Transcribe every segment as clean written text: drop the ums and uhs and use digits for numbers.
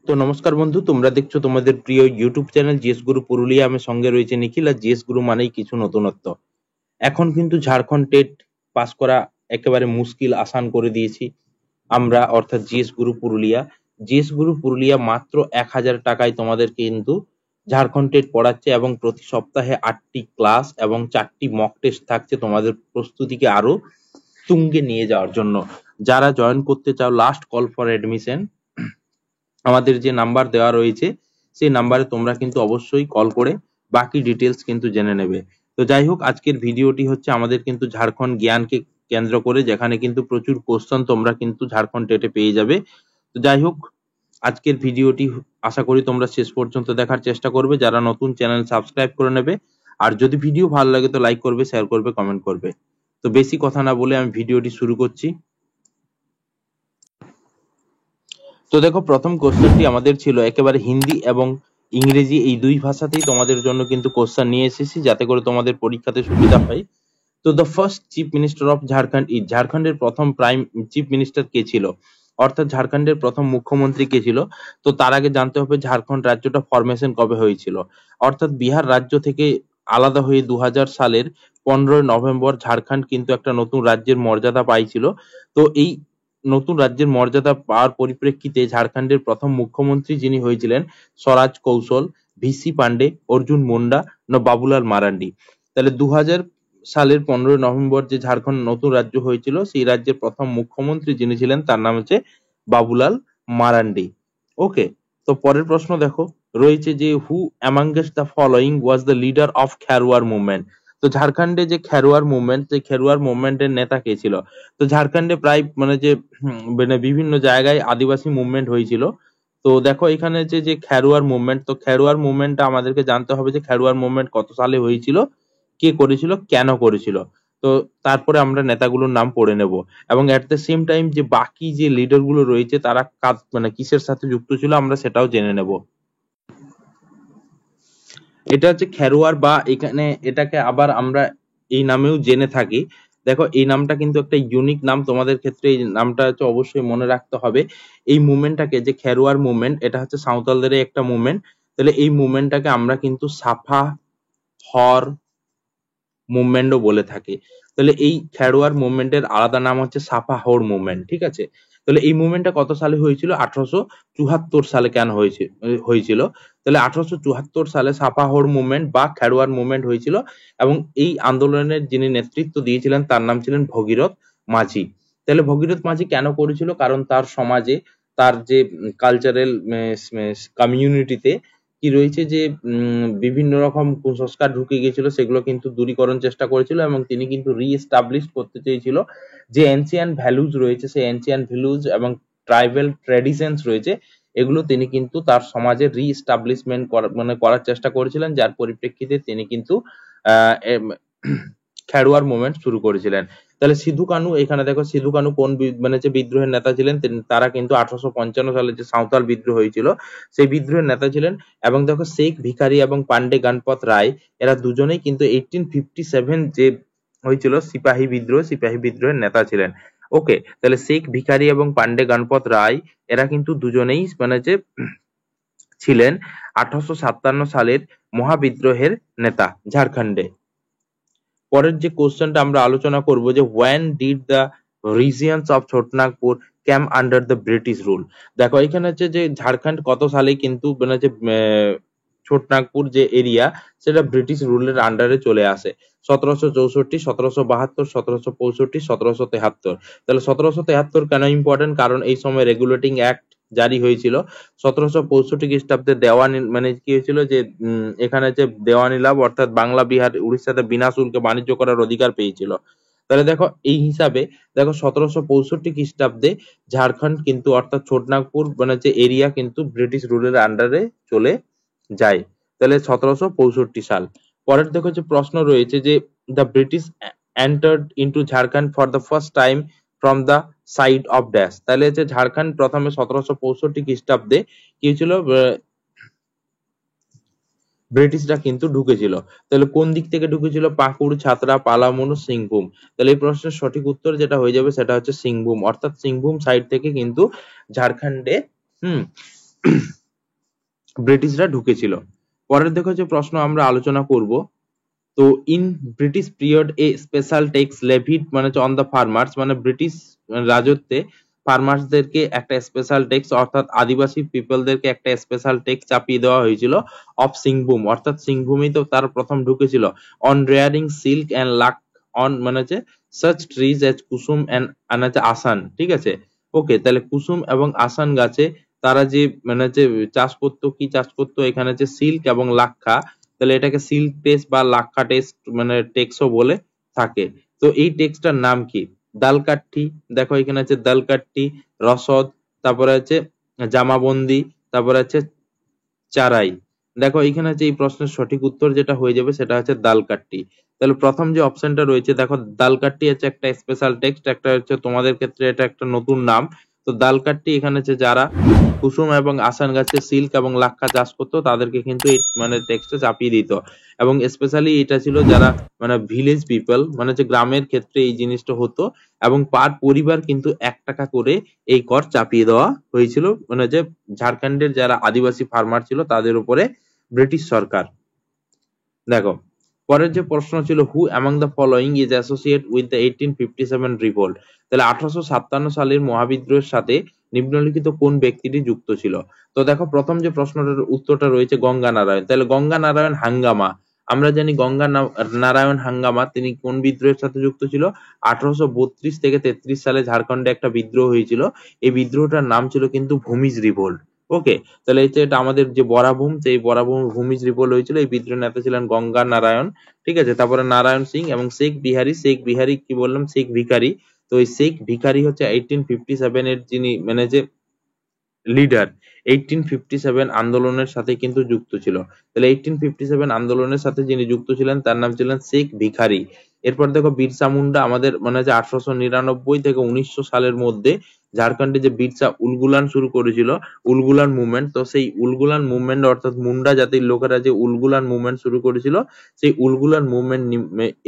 তো নমস্কার বন্ধু, তোমরা দেখছো তোমাদের প্রিয় ইউটিউব চ্যানেল জিএস গুরু পুরুলিয়া। আমি সঙ্গে রয়েছে নিখিল। আর জিএস গুরু মানেই কিছু নতুনত্ব। এখন কিন্তু ঝাড়খণ্ড টেট পাস করা একেবারে মুশকিল আসান করে দিয়েছি আমরা, অর্থাৎ জিএস গুরু পুরুলিয়া। জিএস গুরু পুরুলিয়া মাত্র 1000 টাকায় তোমাদের কিন্তু ঝাড়খণ্ড টেট পড়াচ্ছে, এবং প্রতি সপ্তাহে 8টি ক্লাস এবং 4টি মক টেস্ট থাকছে তোমাদের প্রস্তুতিকে আরো তুঙ্গে নিয়ে যাওয়ার জন্য। যারা জয়েন করতে চাও, লাস্ট কল ফর এডমিশন, আমাদের যে নাম্বার দেওয়া রয়েছে সেই নাম্বারে তোমরা কিন্তু অবশ্যই কল করে বাকি ডিটেলস কিন্তু জেনে নেবে। তো যাই হোক, আজকের ভিডিওটি হচ্ছে আমাদের কিন্তু ঝাড়খণ্ড জ্ঞানকে কেন্দ্র করে, যেখানে কিন্তু প্রচুর কোশ্চেন তোমরা কিন্তু ঝাড়খণ্ড টেটে পেয়ে যাবে। তো যাই হোক, আজকের ভিডিওটি আশা করি তোমরা শেষ পর্যন্ত দেখার চেষ্টা করবে। যারা নতুন, চ্যানেল সাবস্ক্রাইব করে নেবে। আর যদি ভিডিও ভালো লাগে তো লাইক করবে, শেয়ার করবে, কমেন্ট করবে। তো বেশি কথা না বলে আমি ভিডিওটি শুরু করছি। তো দেখো, প্রথম কোশ্চেনটি আমাদের ছিল একেবারে হিন্দি এবং ইংরেজি এই দুই ভাষাতেই তোমাদের জন্য কিন্তু কোশ্চেন নিয়ে এসেছি, যাতে করে তোমাদের পরীক্ষাতে সুবিধা হয়। তো the first chief minister of Jharkhand is, ঝাড়খণ্ডের প্রথম প্রাইম চিফ মিনিস্টার কে ছিল, অর্থাৎ ঝাড়খণ্ডের প্রথম মুখ্যমন্ত্রী কে ছিল। তো তার আগে জানতে হবে ঝাড়খণ্ড রাজ্যটা ফরমেশন কবে হয়েছিল। অর্থাৎ বিহার রাজ্য থেকে আলাদা হয়ে 2000 সালের 15ই নভেম্বর ঝাড়খণ্ড কিন্তু একটা নতুন রাজ্যের মর্যাদা পাইছিল। তো এই নতুন রাজ্যের মর্যাদা পাওয়ার পরিপ্রেক্ষিতে ঝাড়খণ্ডের প্রথম মুখ্যমন্ত্রী যিনি হয়েছিলেন, স্বরাজ কৌশল, ভিসি পান্ডে, অর্জুন মুন্ডা, বাবুলাল মারান্ডি। তাহলে 2000 সালের 15ই নভেম্বর যে ঝাড়খণ্ড নতুন রাজ্য হয়েছিল, সেই রাজ্যের প্রথম মুখ্যমন্ত্রী যিনি ছিলেন তার নাম হচ্ছে বাবুলাল মারান্ডি। ওকে। তো পরের প্রশ্ন দেখো, রয়েছে যে who amongst the following was the leader of Kherwar movement. তো ঝাড়খণ্ডে যে খেরওয়ার মুভমেন্ট, সেই খেরওয়ার মুভমেন্টের নেতা কে ছিল? তো ঝাড়খণ্ডে প্রায় মানে যে মানে বিভিন্ন জায়গায় আদিবাসী মুভমেন্ট হয়েছিল। তো দেখো এখানে যে খেরওয়ার মুভমেন্ট, তো খেরওয়ার মুভমেন্টটা আমাদেরকে জানতে হবে যে খেরওয়ার মুভমেন্ট কত সালে হয়েছিল, কে করেছিল, কেন করেছিল। তো তারপরে আমরা নেতাগুলোর নাম পড়ে নেব, এবং এট দ্য সেম টাইম যে বাকি যে লিডার গুলো রয়েছে তারা কাজ মানে কিসের সাথে যুক্ত ছিল আমরা সেটাও জেনে নেব। এটা হচ্ছে খেরোয়ার, বা এখানে এটাকে আবার আমরা এই নামেও জেনে থাকি। দেখো এই নামটা কিন্তু একটা ইউনিক নাম, তোমাদের ক্ষেত্রে এই নামটা হচ্ছে অবশ্যই মনে রাখতে হবে। এই মুভমেন্টটাকে, যে খেরোয়ার মুভমেন্ট, এটা হচ্ছে সাঁওতালদের একটা মুভমেন্ট। তাহলে এই মুভমেন্টটাকে আমরা কিন্তু সাফা হর মুভমেন্টও বলে থাকি। তাহলে এই খেরোয়ার মুভমেন্টের আলাদা নাম হচ্ছে সাফা হর মুভমেন্ট, ঠিক আছে। তাহলে এই মুভমেন্টটা কত সালে হয়েছিল? 1874 সালে। কেন হয়েছিল? তাহলে 1874 সালে সাফা হর মুভমেন্ট বা খেরোয়ার মুভমেন্ট হয়েছিল, এবং এই আন্দোলনের যিনি নেতৃত্ব দিয়েছিলেন তার নাম ছিলেন ভগীরথ মাঝি। তাহলে ভগীরথ মাঝি কেন করেছিল? কারণ তার সমাজে, তার যে কালচারাল কমিউনিটিতে কি রয়েছে, যে বিভিন্ন রকম কুসংস্কার ঢুকে গিয়েছিল, সেগুলো কিন্তু দূরীকরণ চেষ্টা করেছিল, এবং তিনি কিন্তু রিএস্টাবলিশ করতে চেয়েছিল যে এনসিয়েন্ট ভ্যালুজ রয়েছে, সেই এনসিয়েন্ট ভ্যালুজ এবং ট্রাইবাল ট্র্যাডিশনস রয়েছে, এগুলো তিনি কিন্তু তার সমাজে রিএস্টাবলিশমেন্ট করার চেষ্টা করেছিলেন, যার পরিপ্রেক্ষিতে তিনি কিন্তু খেরোয়ার মুভমেন্ট শুরু করেছিলেন। তাহলে সিধু কানু, এখানে দেখো সিধু কানু কোন যে বিদ্রোহের নেতা ছিলেন, তারা কিন্তু 1855 সালে যে সাঁওতাল বিদ্রোহ হয়েছিল সেই বিদ্রোহের নেতা ছিলেন। এবং দেখো শেখ ভিখারি এবং পান্ডে গণপত রায়, এরা দুজনেই কিন্তু 1857 যে হয়েছিল সিপাহী বিদ্রোহের নেতা ছিলেন। ওকে। তাহলে শেখ ভিখারি এবং পান্ডে গণপত রায়, এরা কিন্তু দুজনেই যে ছিলেন 1857 সালের মহাবিদ্রোহের নেতা ঝাড়খণ্ডে। পরের যে কোশ্চেনটা আমরা আলোচনা করব, যে when did the regions of Chotanagpur came under the British rule। দেখো এখানে হচ্ছে যে ঝাড়খণ্ড কত সালে কিন্তু ছোটনাগপুর যে এরিয়া, সেটা ব্রিটিশ রুলের আন্ডারে চলে আসে। 1764, 1772, 1765, 1773। তাহলে 1773 কেন ইম্পর্টেন্ট? কারণ এই সময় রেগুলেটিং অ্যাক্ট জারি হয়েছিল। 1765 খ্রিস্টাব্দে দেওয়ানি কি হয়েছিল, যে এখানে যে দেওয়ানি লাভ, অর্থাৎ বাংলা, বিহার, উড়িষ্যাতে বিনা শুল্কে বাণিজ্য করার অধিকার পেয়েছিল। তাহলে দেখো এই হিসাবে, দেখো 1765 খ্রিস্টাব্দে ঝাড়খণ্ড কিন্তু, অর্থাৎ ছোটনাগপুর যে এরিয়া কিন্তু ব্রিটিশ রুলের আন্ডারে চলে যায়। তাহলে 1765 সাল। পরের দেখো যে প্রশ্ন রয়েছে, যে the British entered into Jharkhand for the first time from the side of dash. তাহলে যে ঝাড়খণ্ড প্রথমে 1765 খ্রিস্টাব্দে কি হয়েছিল, ব্রিটিশরা কিন্তু ঢুকেছিল। তাহলে কোন দিক থেকে ঢুকেছিল? পাকুড়, ছাতরা, পালামু, সিংভূম। তাহলে এই প্রশ্নের সঠিক উত্তর যেটা হয়ে যাবে সেটা হচ্ছে সিংভূম, অর্থাৎ সিংভূম সাইড থেকে কিন্তু ঝাড়খণ্ডে ব্রিটিশরা ঢুকেছিল। পরের দেখো যে প্রশ্ন আমরা আলোচনা করব, তো in British period a special tax levied মানে অন দ্য ফার্মার্স, মানে ব্রিটিশ রাজত্বে ফার্মার্সদেরকে একটা স্পেশাল ট্যাক্স অর্থাৎ আদিবাসী পিপলদেরকে একটা স্পেশাল ট্যাক্স চাপিয়ে দেওয়া হয়েছিল অফ সিংভূম, অর্থাৎ সিংভূমেই তো তার প্রথম ঢুকেছিল। On rearing silk and lac on মানে হচ্ছে such trees as kusum and asan, ঠিক আছে। ওকে, তাহলে কুসুম এবং আসান গাছে তারা যে মানে হচ্ছে চাষ করতো, কি চাষ করতো, এখানে হচ্ছে সিল্ক এবং লাক্ষা, তাহলে এটাকে সিল্ক টেক্স বা লাক্ষা টেক্স মানে টেক্সও বলে থাকে। তো এই টেক্সটার নাম কি? দালকাঠি, দেখো এখানে আছে দালকাঠি, রসদ, তারপরে আছে জামাবন্দি, তারপরে আছে চারাই। দেখো এখানে হচ্ছে এই প্রশ্নের সঠিক উত্তর যেটা হয়ে যাবে সেটা হচ্ছে দালকাঠি। তাহলে প্রথম যে অপশনটা রয়েছে, দেখো দালকাঠি হচ্ছে একটা স্পেশাল টেক্সট, একটা হচ্ছে তোমাদের ক্ষেত্রে এটা একটা নতুন নাম। তো দালকাঠি এখানে হচ্ছে যারা কুসুম এবং আসান গাছে সিল্ক এবং লাক্ষা চাষ করতো তাদেরকে কিন্তু এই মানে টেক্সটে চাপিয়ে দিত, এবং স্পেশালি এটা ছিল যারা মানে ভিলেজ পিপল, মানে হচ্ছে গ্রামের ক্ষেত্রে এই জিনিসটা হতো, এবং পার পরিবার কিন্তু 1 টাকা করে এই কর চাপিয়ে দেওয়া হয়েছিল, মানে যে ঝাড়খণ্ডের যারা আদিবাসী ফার্মার ছিল তাদের উপরে ব্রিটিশ সরকার। দেখো পরের যে প্রশ্ন ছিল, হু among the following is associate with the 1857 revolt, তাহলে 1857 সালের মহাবিদ্রোহের সাথে নিম্নলিখিত কোন ব্যক্তিটি যুক্ত ছিল? তো দেখো প্রথম যে প্রশ্নটার উত্তরটা রয়েছে গঙ্গা নারায়ণ, তাহলে গঙ্গা নারায়ণ হাঙ্গামা, আমরা জানি গঙ্গা নারায়ণ হাঙ্গামা তিনি কোন বিদ্রোহের সাথে যুক্ত ছিল? 1832 থেকে 33 সালে ঝাড়খণ্ডে একটা বিদ্রোহ হয়েছিল, এই বিদ্রোহটার নাম ছিল কিন্তু ভূমিজ রিভোল্ট। ওকে, তাহলে এটা আমাদের যে বরাভূম, সেই বরাভূম ভূমিজ রিভোল্ট হয়েছিল, এই বিদ্রোহ নেতা ছিলেন গঙ্গা নারায়ণ, ঠিক আছে। তারপরে নারায়ণ সিং এবং শেখ বিহারী, শেখ বিহারী কি বললাম, শেখ ভিখারি, তো এই শেখ ভিখারি হচ্ছে 1857 এর যিনি মানে যে লিডার, 1857 আন্দোলনের সাথে কিন্তু যুক্ত ছিল। তাহলে 1857 আন্দোলনের সাথে যিনি যুক্ত ছিলেন তার নাম ছিলেন শেখ ভিখারি। এরপর দেখো বিরসা মুন্ডা, আমাদের মানে যে 1899 থেকে 1900 সালের মধ্যে ঝাড়খণ্ডে যে বিরসা উলগুলান শুরু করেছিল, উলগুলান মুভমেন্ট, তো সেই উলগুলান মুভমেন্ট অর্থাৎ মুন্ডা জাতির লোকেরা যে উলগুলান মুভমেন্ট শুরু করেছিল, সেই উলগুলান মুভমেন্ট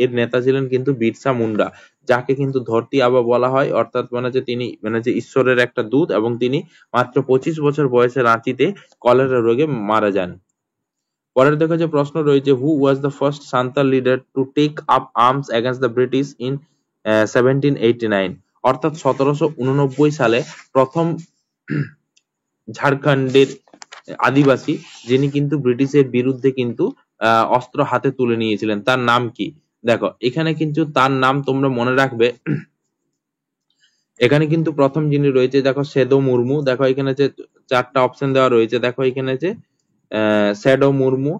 এর নেতা ছিলেন কিন্তু বিরসা মুন্ডা, যাকে কিন্তু ধরতি আবা বলা হয়, অর্থাৎ মানে যে তিনি মানে যে ঈশ্বরের একটা দূত, এবং তিনি মাত্র 25 বছর বয়সে রাঁচিতে কলেরা রোগে মারা যান। পরের দেখো যে প্রশ্ন রয়েছে, who was the first Santhal leader to take up arms against the British in 1789, অর্থাৎ 1789 সালে প্রথম ঝাড়খণ্ডের আদিবাসী যিনি কিন্তু ব্রিটিশের বিরুদ্ধে কিন্তু অস্ত্র হাতে তুলে নিয়েছিলেন, তার নাম কি? দেখো এখানে কিন্তু তার নাম তোমরা মনে রাখবে, এখানে কিন্তু প্রথম যিনি রয়েছে দেখো সেদো মুর্মু, দেখো এখানে যে 4টা অপশন দেওয়া রয়েছে, দেখো এখানে যে সেডো মুর্মু,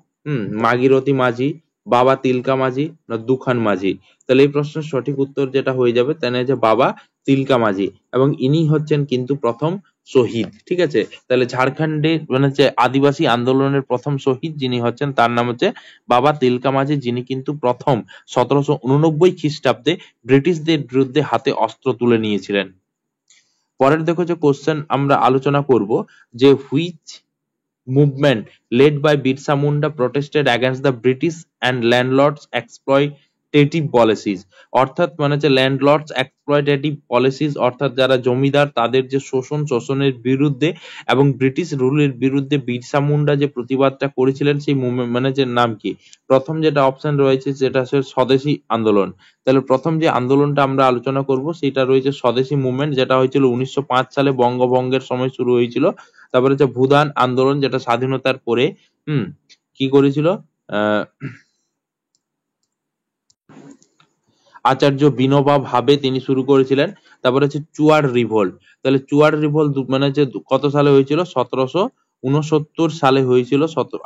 মাগিরথী মাঝি, বাবা তিলকা মাঝি না দুখান মাঝি। তাহলে এই প্রশ্নের সঠিক উত্তর যেটা হয়ে যাবে তাহলে যে বাবা তিলকা মাঝি, এবং ইনি হচ্ছেন কিন্তু প্রথম শহীদ, ঠিক আছে। তাহলে ঝাড়খণ্ডে মানে হচ্ছে আদিবাসী আন্দোলনের প্রথম শহীদ যিনি হচ্ছেন তার নাম হচ্ছে বাবা তিলকা মাঝি, যিনি কিন্তু প্রথম 1789 খ্রিস্টাব্দে ব্রিটিশদের বিরুদ্ধে হাতে অস্ত্র তুলে নিয়েছিলেন। পরের দেখো যে কোশ্চেন আমরা আলোচনা করব, যে which movement led by Birsa Munda protested against the British and landlords exploitative policies, অর্থাৎ মানে যে ল্যান্ডলর্ডস এক্সপ্লয়টেটিভ পলিসিস, অর্থাৎ যারা জমিদার তাদের যে শোষণের বিরুদ্ধে এবং ব্রিটিশ রুলের বিরুদ্ধে বিরসা মুন্ডা যে প্রতিবাদটা করেছিলেন, সেই মানে যে নাম কি? প্রথম যেটা অপশন রয়েছে সেটা হচ্ছে স্বদেশী আন্দোলন। তাহলে প্রথম যে আন্দোলনটা আমরা আলোচনা করব সেটা রয়েছে স্বদেশী মুভমেন্ট, যেটা হয়েছিল 1905 সালে বঙ্গভঙ্গের সময় শুরু হয়েছিল। তারপরে হচ্ছে ভুদান আন্দোলন, যেটা স্বাধীনতার পরে কি করেছিল আচার্য বিনোবা ভাবে তিনি শুরু করেছিলেন। তারপরে হচ্ছে চুয়াড় রিভোল্ট, তাহলে চুয়াড় রিভোল্ট মানে হচ্ছে কত সালে হয়েছিল? 1769 সালে হয়েছিল,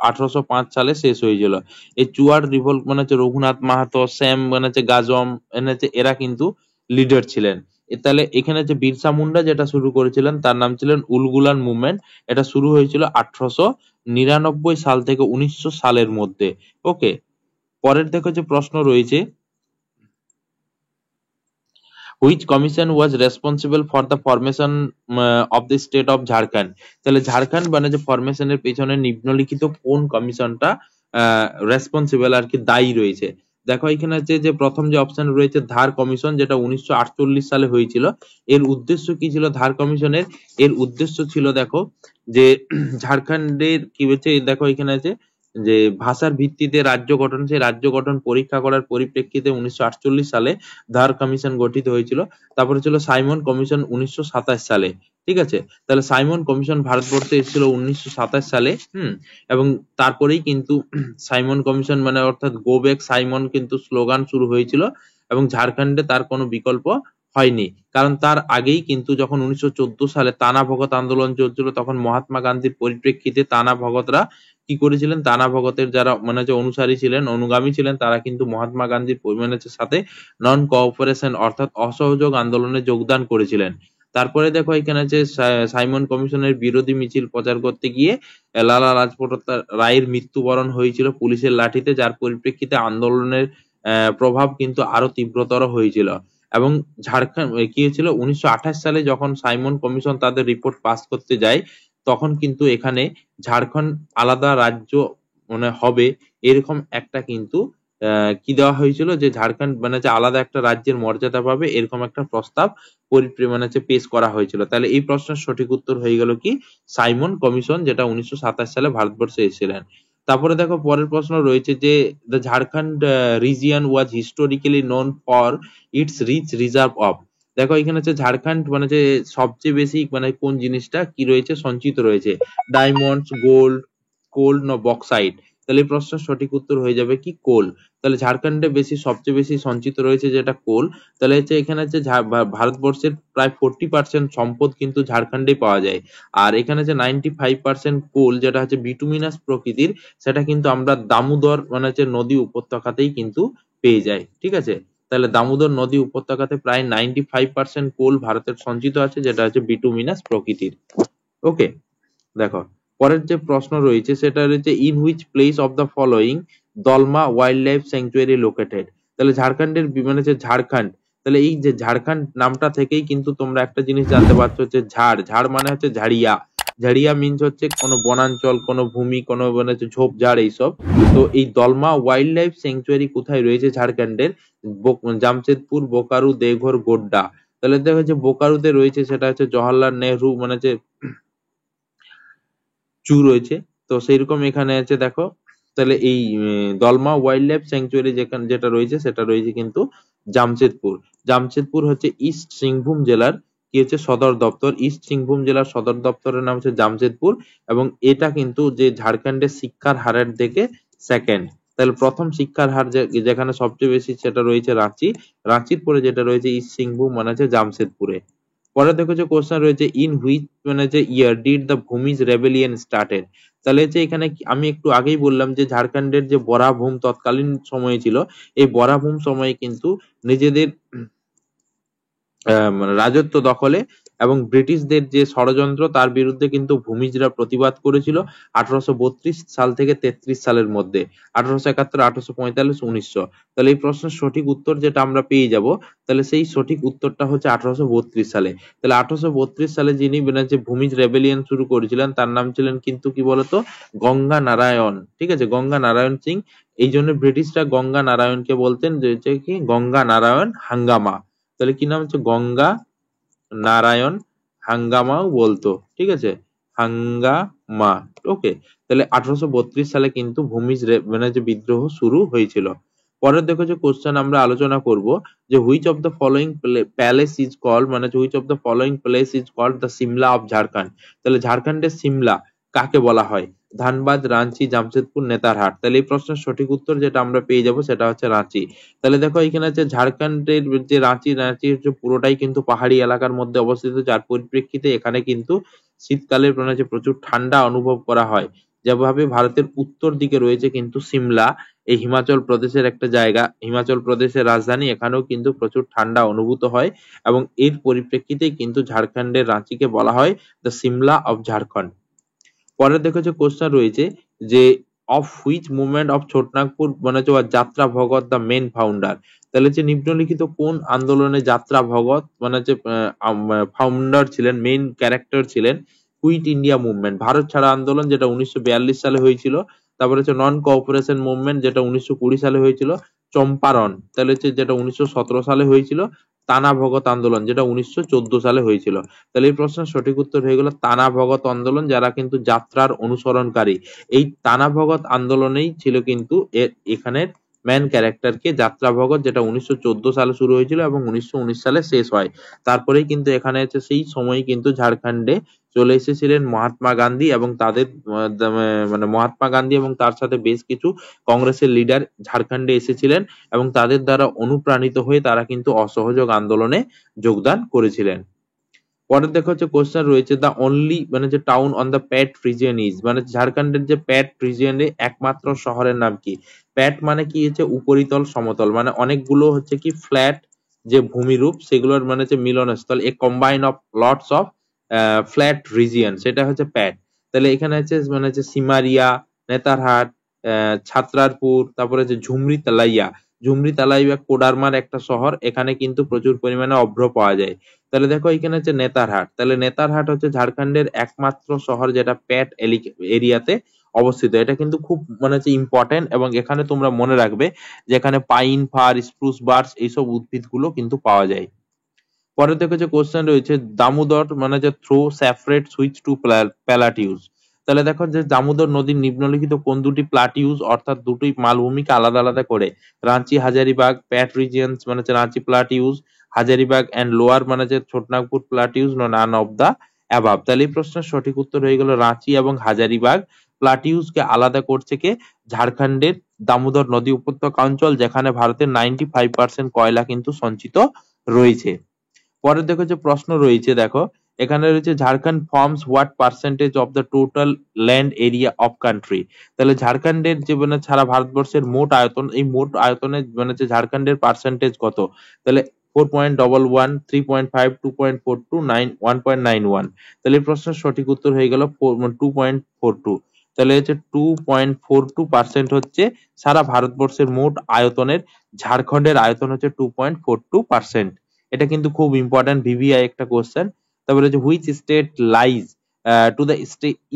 1805 সালে শেষ হয়েছিল। এই চুয়াড় রিভোল্ট মানে হচ্ছে রঘুনাথ মাহাতো, শ্যাম মানে হচ্ছে গাজম মানে হচ্ছে এরা কিন্তু লিডার ছিলেন। তাহলে এখানে যে বিরসা মুন্ডা যেটা শুরু করেছিলেন তার নাম ছিলেন উলগুলান মুভমেন্ট, এটা শুরু হয়েছিল 1899 সাল থেকে 1900 সালের মধ্যে। ওকে, পরের দেখো যে প্রশ্ন রয়েছে, which commission was responsible for the formation of the state of Jharkhand, তাহলে ঝাড়খণ্ড মানে যে ফরমেশনের পেছনে নিম্নলিখিত কোন কমিশনটা রেসপন্সিবল আর কি দায়ী রয়েছে? দেখো এখানে হচ্ছে যে প্রথম যে অপশন রয়েছে ধার কমিশন, যেটা 1948 সালে হয়েছিল। এর উদ্দেশ্য কি ছিল ধার কমিশনের? এর উদ্দেশ্য ছিল দেখো যে ঝাড়খণ্ডের কি হচ্ছে, দেখো এখানে আছে যে ভাষার ভিত্তিতে রাজ্য গঠন, সেই রাজ্য গঠন পরীক্ষা করার পরিপ্রেক্ষিতে 1948 সালে ধার কমিশন গঠিত হয়েছিল। তারপরে ছিল সাইমন কমিশন 1927 সালে। ঠিক আছে, তাহলে সাইমন কমিশন ভারতবর্ষে এসেছিল 1927 সালে। এবং তারপরেই কিন্তু সাইমন কমিশন মানে অর্থাৎ গো ব্যাক সাইমন কিন্তু স্লোগান শুরু হয়েছিল, এবং ঝাড়খণ্ডে তার কোনো বিকল্প হয়নি। কারণ তার আগেই কিন্তু যখন 1914 সালে তানা ভগত আন্দোলন চলছিল, তখন মহাত্মা গান্ধীর পরিপ্রেক্ষিতে তানা ভগতরা কি করেছিলেন, তানা ভগতের যারা মানে যে অনুসারী ছিলেন, অনুগামী ছিলেন, তারা কিন্তু মহাত্মা গান্ধীর সাথে নন কোঅপারেশন অর্থাৎ অসহযোগ আন্দোলনে যোগদান করেছিলেন। তারপরে দেখো এখানে যে সাইমন কমিশনের বিরোধী মিছিল প্রচার করতে গিয়ে লালা লাজপত রায়ের মৃত্যুবরণ হয়েছিল পুলিশের লাঠিতে, যার পরিপ্রেক্ষিতে আন্দোলনের প্রভাব কিন্তু আরো তীব্রতর হয়েছিল। এবং ঝাড়খণ্ড কি হয়েছিল 1928 সালে যখন সাইমন কমিশন তাদের রিপোর্ট পাস করতে যায়, তখন কিন্তু এখানে ঝাড়খণ্ড আলাদা রাজ্য মানে হবে, এরকম একটা কিন্তু কি দেওয়া হয়েছিল যে ঝাড়খণ্ড মানে যে আলাদা একটা রাজ্যের মর্যাদা পাবে, এরকম একটা প্রস্তাব মানে পেশ করা হয়েছিল। তাহলে এই প্রশ্নের সঠিক উত্তর হয়ে গেল কি সাইমন কমিশন, যেটা 1927 সালে ভারতবর্ষে এসেছিলেন। তারপরে দেখো পরের প্রশ্ন রয়েছে যে the Jharkhand region was historically known for its rich reserve of. দেখো এখানে হচ্ছে ঝাড়খণ্ড মানে যে সবচেয়ে বেশি মানে কোন জিনিসটা কি রয়েছে সঞ্চিত রয়েছে, ডায়মন্ডস, গোল্ড, কোল না বক্সাইট। তাহলে এই প্রশ্নের সঠিক উত্তর হয়ে যাবে কি কোল। তাহলে ঝাড়খণ্ডে সবচেয়ে বেশি সঞ্চিত রয়েছে যেটা কোল। তাহলে হচ্ছে এখানে হচ্ছে ভারতবর্ষের প্রায় 40% সম্পদ কিন্তু ঝাড়খণ্ডেই পাওয়া যায়। আর এখানে যে 95% কোল যেটা হচ্ছে বিটুমিনাস প্রকৃতির, সেটা কিন্তু আমরা দামোদর মানে হচ্ছে নদী উপত্যকাতেই কিন্তু পেয়ে যাই। ঠিক আছে, তাহলে দামোদর নদী উপত্যকাতে প্রায় 95% কোল ভারতের সঞ্চিত আছে, যেটা হচ্ছে বিটুমিনাস প্রকৃতির। ওকে, দেখো পরের যে প্রশ্ন রয়েছে সেটা রয়েছে in which place of the following Dalma wild life sanctuary located. তাহলে ঝাড়খণ্ডের মানে হচ্ছে ঝাড়খণ্ড, তাহলে এই যে ঝাড়খণ্ড নামটা থেকেই কিন্তু তোমরা একটা জিনিস জানতে পারছো হচ্ছে ঝাড়, ঝাড় মানে হচ্ছে ঝাড়িয়া। ঝাড়িয়া মিন্স হচ্ছে কোনো বনাঞ্চল, কোনো ভূমি, কোনো মানে হচ্ছে ঝোপঝাড় এইসব। তো এই দলমা ওয়াইল্ড লাইফ স্যাংচুয়ারি কোথায় রয়েছে ঝাড়খণ্ডের? জামশেদপুর, বোকারো, দেওঘর, গোড্ডা। তাহলে দেখো যে বোকারোতে রয়েছে সেটা হচ্ছে জওহরলাল নেহরু মানে যে জু রয়েছে, তো সেইরকম এখানে আছে দেখো। তাহলে এই দলমা ওয়াইল্ড লাইফ স্যাংচুয়ারি যেটা রয়েছে সেটা রয়েছে কিন্তু জামশেদপুর। জামশেদপুর হচ্ছে ইস্ট সিংভূম জেলার কি হচ্ছে সদর দপ্তর। ইস্ট সিংভূম জেলার সদর দপ্তরের নাম হচ্ছে জামশেদপুর, এবং এটা কিন্তু যে ঝাড়খণ্ডের শিক্ষার হারের দিকে সেকেন্ড। তাহলে প্রথম শিক্ষার হার যেখানে সবচেয়ে বেশি সেটা রয়েছে রাঁচি, রাঁচির পরে যেটা রয়েছে ইস্ট সিংভূম মানে হচ্ছে জামশেদপুরে। পরে দেখো যে কোশ্চেন রয়েছে ইন হুইচ মানে যে year did the Bhumij rebellion started. তাহলে যে এখানে আমি একটু আগেই বললাম যে ঝাড়খণ্ডের যে বরাভূম তৎকালীন সময়ে ছিল, এই বরাভূম সময়ে কিন্তু নিজেদের মানে রাজত্ব দখলে এবং ব্রিটিশদের যে ষড়যন্ত্র তার বিরুদ্ধে কিন্তু ভূমিজরা প্রতিবাদ করেছিল 1832 সাল থেকে 33 সালের মধ্যে, 1871, 1845, 1900। তাহলে এই প্রশ্নের সঠিক উত্তর যেটা আমরা পেয়ে যাব, তাহলে সেই সঠিক উত্তরটা হচ্ছে 1832 সালে। তাহলে 1832 সালে যিনি মানে যে ভূমিজ রেবেলিয়ন শুরু করেছিলেন তার নাম ছিলেন কিন্তু কি বলতো গঙ্গা নারায়ণ। ঠিক আছে, গঙ্গা নারায়ণ সিং। এই জন্য ব্রিটিশরা গঙ্গা নারায়ণকে বলতেন যে হচ্ছে কি গঙ্গা নারায়ণ হাঙ্গামা। তাহলে কি নাম হচ্ছে গঙ্গা নারায়ণ হাঙ্গামাও বলতো। ঠিক আছে, হাঙ্গামা। ওকে, তাহলে 1832 সালে কিন্তু ভূমিজ মানে যে বিদ্রোহ শুরু হয়েছিল। পরে দেখো যে কোশ্চেন আমরা আলোচনা করব যে which of the following palace is called মানে which of the following place is called the Shimla of Jharkhand. তাহলে ঝাড়খণ্ডের সিমলা কাকে বলা হয়? ধানবাদ, রাঁচি, জামশেদপুর, নেতারহাট। তাহলে এই প্রশ্নের সঠিক উত্তর যেটা আমরা পেয়ে যাব সেটা হচ্ছে রাঁচি। তাহলে দেখো এখানে হচ্ছে ঝাড়খণ্ডের যে রাঁচি, রাঁচি হচ্ছে পুরোটাই কিন্তু পাহাড়ি এলাকার মধ্যে অবস্থিত, যার পরিপ্রেক্ষিতে এখানে কিন্তু শীতকালের মানে যে প্রচুর ঠান্ডা অনুভব করা হয়। যেভাবে ভারতের উত্তর দিকে রয়েছে কিন্তু সিমলা, এই হিমাচল প্রদেশের একটা জায়গা, হিমাচল প্রদেশের রাজধানী, এখানেও কিন্তু প্রচুর ঠান্ডা অনুভূত হয়, এবং এর পরিপ্রেক্ষিতেই কিন্তু ঝাড়খণ্ডের রাঁচিকে বলা হয় দ্য সিমলা অফ ঝাড়খণ্ড। পরে দেখো যে কোশ্চেন রয়েছে যে of which movement of Chotanagpur মানে হচ্ছে যাত্রা ভগত দ্য মেন ফাউন্ডার। তাহলে হচ্ছে নিম্নলিখিত কোন আন্দোলনে যাত্রা ভগত মানে হচ্ছে ফাউন্ডার ছিলেন, মেইন ক্যারেক্টার ছিলেন? কুইট ইন্ডিয়া মুভমেন্ট, ভারত ছাড়া আন্দোলন, যেটা 1942 সালে হয়েছিল। তারপরে হচ্ছে নন কোঅপারেশন মুভমেন্ট, যেটা 1920 সালে হয়েছিল। চম্পারণ তাহলে হচ্ছে যেটা 1917 সালে হয়েছিল, তানা ভগত আন্দোলন যেটা 1914 সালে হয়েছিল। তাহলে এই প্রশ্নের সঠিক উত্তর হয়ে গেল তানা ভগত আন্দোলন, যারা কিন্তু যাত্রার অনুসরণকারী। এই তানা ভগত আন্দোলনেই ছিল কিন্তু এখানের মেন ক্যারেক্টার কে যাত্রা ভগত, যেটা 1914 সালে শুরু হয়েছিল এবং 1919 সালে শেষ হয়। তারপরেই কিন্তু এখানে হচ্ছে সেই সময় কিন্তু ঝাড়খণ্ডে চলে এসেছিলেন মহাত্মা গান্ধী এবং তাদের মানে মহাত্মা গান্ধী এবং তার সাথে বেশ কিছু কংগ্রেসের লিডার ঝাড়খণ্ডে এসেছিলেন এবং তাদের দ্বারা অনুপ্রাণিত হয়ে তারা কিন্তু অসহযোগ আন্দোলনে যোগদান করেছিলেন। পরের দেখো হচ্ছে কোশ্চেন রয়েছে, দা অনলি মানে যে town on the Pat region is, মানে ঝাড়খণ্ডের যে প্যাট রিজিয়নে একমাত্র শহরের নাম কি? প্যাট মানে কি হচ্ছে উপরিতল সমতল, মানে অনেকগুলো হচ্ছে কি ফ্ল্যাট যে ভূমিরূপ সেগুলোর মানে হচ্ছে মিলনস্থল, a combine of lots of flat region, সেটা হচ্ছে প্যাট। তাহলে এখানে হচ্ছে মানে হচ্ছে সিমারিয়া, নেতারহাট, ছাত্রারপুর, তারপরে হচ্ছে ঝুমরি তালাইয়া কোডারমার একটা শহর, এখানে কিন্তু প্রচুর পরিমাণে অভ্র পাওয়া যায়। তাহলে দেখো এখানে হচ্ছে নেতারহাট, তাহলে নেতারহাট হচ্ছে ঝাড়খণ্ডের একমাত্র শহর যেটা প্যাট এরিয়াতে অবস্থিত। এটা কিন্তু খুব মানে হচ্ছে ইম্পর্টেন্ট এবং এখানে তোমরা মনে রাখবে যে এখানে পাইন, ফার, স্প্রুস, বার্চ এইসব উদ্ভিদ গুলো কিন্তু পাওয়া যায়। পরে দেখো যে কোশ্চেন রয়েছে, দামোদর মানে যে থ্রো স্যাফরেট সুইচ টু প্যালাটিউস। তাহলে দেখো যে দামোদর নদীর নিম্নলিখিত কোন দুটি প্লাটিউস অর্থাৎ দুটি মালভূমিকে আলাদা আলাদা করে? রাঁচি হাজারিবাগ প্যাট রিজিয়ন্স মানে হচ্ছে Ranchi plateaus, Hazaribagh and lower মানে যে Chotanagpur plateaus, none of the above. তাহলে এই প্রশ্নের সঠিক উত্তর হয়ে গেল রাঁচি এবং হাজারিবাগ প্লাটিউস কে আলাদা করছে কে? ঝাড়খণ্ডের দামোদর নদী উপত্যকা অঞ্চল, যেখানে ভারতের 95% কয়লা কিন্তু সঞ্চিত রয়েছে। পরে দেখো যে প্রশ্ন রয়েছে, দেখো এখানে রয়েছে Jharkhand forms what percentage of the total land area of country. তাহলে ঝাড়খণ্ডের যে মানে সারা ভারতবর্ষের মোট আয়তন, এই মোট আয়তনের মানে হচ্ছে ঝাড়খণ্ডের পার্সেন্টেজ কত? তাহলে 4.11, 3.5, 2.42, 1.91। তাহলে এই প্রশ্নের সঠিক উত্তর হয়ে গেল 2.42। তাহলে হচ্ছে 2.42% হচ্ছে সারা ভারতবর্ষের মোট আয়তনের, ঝাড়খণ্ডের আয়তন হচ্ছে 2.42%। এটা কিন্তু খুব ইম্পর্টেন্ট ভিভিআই একটা কোশ্চেন। তারপরে হচ্ছে which state lies to the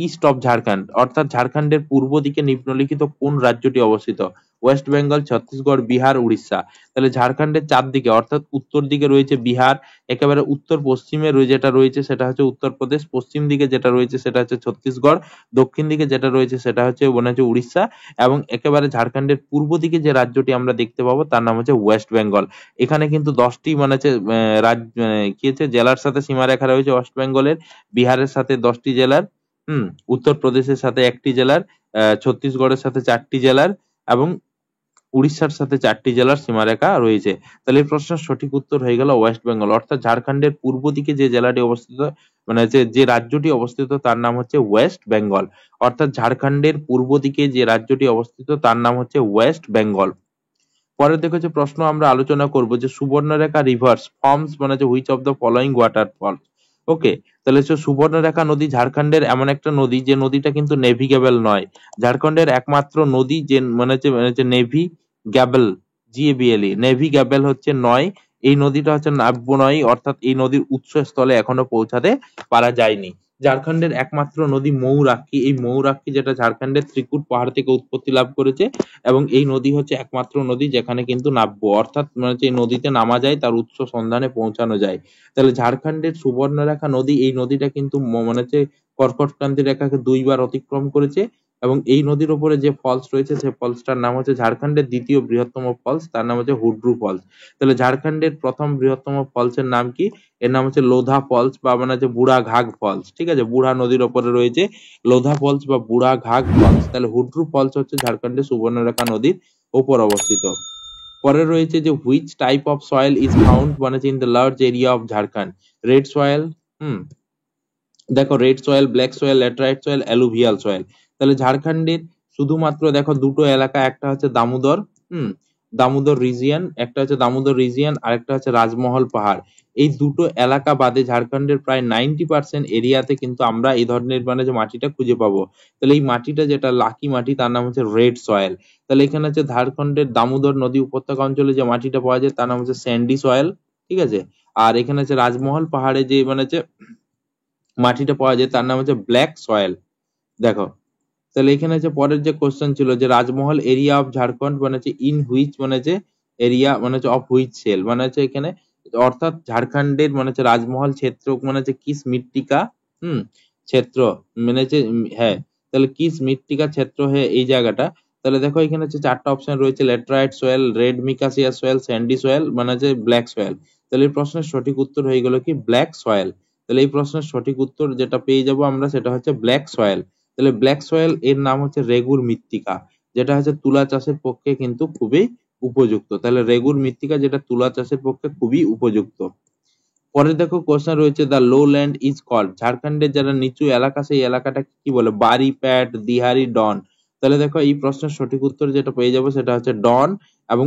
east of Jharkhand, অর্থাৎ ঝাড়খণ্ডের পূর্ব দিকে নিম্নলিখিত কোন রাজ্যটি অবস্থিত? ওয়েস্ট বেঙ্গল, ছত্তিশগড়, বিহার, উড়িষ্যা। তাহলে ঝাড়খণ্ডের চারদিকে অর্থাৎ উত্তর দিকে রয়েছে বিহার, একেবারে উত্তর পশ্চিমে যেটা রয়েছে সেটা হচ্ছে উত্তরপ্রদেশ, পশ্চিম দিকে যেটা রয়েছে সেটা হচ্ছে ছত্তিশগড়, দক্ষিণ দিকে যেটা রয়েছে সেটা হচ্ছে মনে হচ্ছে উড়িষ্যা, এবং একেবারে ঝাড়খণ্ডের পূর্ব দিকে যে রাজ্যটি আমরা দেখতে পাবো তার নাম হচ্ছে ওয়েস্ট বেঙ্গল। এখানে কিন্তু 10টি মানে হচ্ছে কি হচ্ছে জেলার সাথে সীমারেখা রয়েছে ওয়েস্ট বেঙ্গলের, বিহারের সাথে 10টি জেলার, উত্তরপ্রদেশের সাথে 1টি জেলার, ছত্তিশগড়ের সাথে 4টি জেলার এবং উড়িষ্যার সাথে 4টি জেলার সীমারেখা রয়েছে। তাহলে এই প্রশ্নের সঠিক উত্তর হয়ে গেল ওয়েস্ট বেঙ্গল, অর্থাৎ ঝাড়খণ্ডের পূর্ব দিকে যে জেলাটি অবস্থিত মানে যে রাজ্যটি অবস্থিত তার নাম হচ্ছে ওয়েস্ট বেঙ্গল, অর্থাৎ ঝাড়খণ্ডের পূর্ব দিকে যে রাজ্যটি অবস্থিত তার নাম হচ্ছে ওয়েস্ট বেঙ্গল। পরে দেখো যে প্রশ্ন আমরা আলোচনা করব যে সুবর্ণরেখা রিভার্স ফর্মস মানে যে which of the following waterfall. Okay, তাহলে হচ্ছে সুবর্ণরেখা নদী ঝাড়খণ্ডের এমন একটা নদী যে নদীটা কিন্তু নেভিগেবল নয়। ঝাড়খণ্ডের একমাত্র নদী যে মানে হচ্ছে নেভিগেবল, জিএবিএলই, নেভিগেবল হচ্ছে নয়। এই নদীটা হচ্ছে নাব্য নয়, অর্থাৎ এই নদীর উৎসস্থলে এখনো পৌঁছাতে পারা যায়নি। ঝাড়খণ্ডের একমাত্র নদী ময়ূরাক্ষী, এই ময়ূরাক্ষী যেটা ঝাড়খণ্ডের ত্রিকুট পাহাড় থেকে উৎপত্তি লাভ করেছে এবং এই নদী হচ্ছে একমাত্র নদী যেখানে কিন্তু নাব্য, অর্থাৎ মানে হচ্ছে এই নদীতে নামা যায়, তার উৎস সন্ধানে পৌঁছানো যায়। তাহলে ঝাড়খণ্ডের সুবর্ণরেখা নদী, এই নদীটা কিন্তু মানে হচ্ছে কর্কট ক্রান্তি রেখাকে 2বার অতিক্রম করেছে এবং এই নদীর উপরে যে ফলস রয়েছে সেই ফলসটার নাম হচ্ছে ঝাড়খণ্ডের দ্বিতীয় বৃহত্তম ফলস, তার নাম হচ্ছে হুড্রু ফলস। তাহলে ঝাড়খণ্ডের প্রথম বৃহত্তম ফলসের নাম কি? এর নাম হচ্ছে লোধা ফলস বা মানে হচ্ছে বুড়া ঘাঘ ফলস। ঠিক আছে, বুড়া নদীর উপরে রয়েছে লোধা ফলস বা বুড়া ঘাঘ ফলস। তাহলে হুড্রু ফলস হচ্ছে ঝাড়খণ্ডের সুবর্ণরেখা নদীর উপর অবস্থিত। পরে রয়েছে যে which type of soil is found মানে in the large area of Jharkhand? Red soil, দেখো red soil, black soil, laterite soil, alluvial soil. তাহলে ঝাড়খণ্ডের শুধুমাত্র দেখো দুটো এলাকা, একটা হচ্ছে দামোদর, দামোদর রিজিয়ন, একটা হচ্ছে দামোদর রিজিয়ন আর একটা হচ্ছে রাজমহল পাহাড়। এই দুটো এলাকা বাদে ঝাড়খণ্ডের প্রায় 90% এরিয়াতে কিন্তু আমরা এই ধরনের মানে যে মাটিটা খুঁজে পাবো। তাহলে এই মাটিটা যেটা লাকি মাটি তার নাম হচ্ছে রেড সয়েল। তাহলে এখানে হচ্ছে ঝাড়খণ্ডের দামোদর নদী উপত্যকা অঞ্চলে যে মাটিটা পাওয়া যায় তার নাম হচ্ছে স্যান্ডি সয়েল। ঠিক আছে, আর এখানে হচ্ছে রাজমহল পাহাড়ে যে মানে হচ্ছে মাটিটা পাওয়া যায় তার নাম হচ্ছে ব্ল্যাক সয়েল। দেখো তাহলে এখানে যে পরের যে কোশ্চেন ছিল যে রাজমহল এরিয়া অফ ঝাড়খণ্ড মানে হচ্ছে ইন হুইচ মানে যে এরিয়া মানে হচ্ছে অফ হুইচ সেল মানে হচ্ছে এখানে অর্থাৎ ঝাড়খণ্ডের মানে হচ্ছে রাজমহল ক্ষেত্র মানে হচ্ছে কিস মৃত্তিকা ক্ষেত্র মানে হচ্ছে হ্যাঁ, তাহলে কিস মৃত্তিকা ক্ষেত্র হ্যাঁ এই জায়গাটা। তাহলে দেখো এখানে হচ্ছে চারটা অপশন রয়েছে, laterite soil, red micaceous soil, sandy soil মানে হচ্ছে ব্ল্যাক সয়েল। তাহলে এই প্রশ্নের সঠিক উত্তর হয়ে গেল কি ব্ল্যাক সয়েল। তাহলে এই প্রশ্নের সঠিক উত্তর যেটা পেয়ে যাব আমরা সেটা হচ্ছে ব্ল্যাক সয়েল। তাহলে ব্ল্যাক সয়েল এর নাম হচ্ছে রেগুর মৃত্তিকা, যেটা হচ্ছে তুলা চাষের পক্ষে কিন্তু খুবই উপযুক্ত। তাহলে রেগুর মৃত্তিকা যেটা তুলা চাষের পক্ষে খুবই উপযুক্ত। পরে দেখো কোশ্চেন রয়েছে the low land is called, ঝাড়খণ্ডের যারা নিচু এলাকা সেই এলাকাটা কি বলে, বারি, প্যাট, দিহারি, ডন। তাহলে দেখো এই প্রশ্নের সঠিক উত্তর যেটা পেয়ে যাবো সেটা হচ্ছে ডন, এবং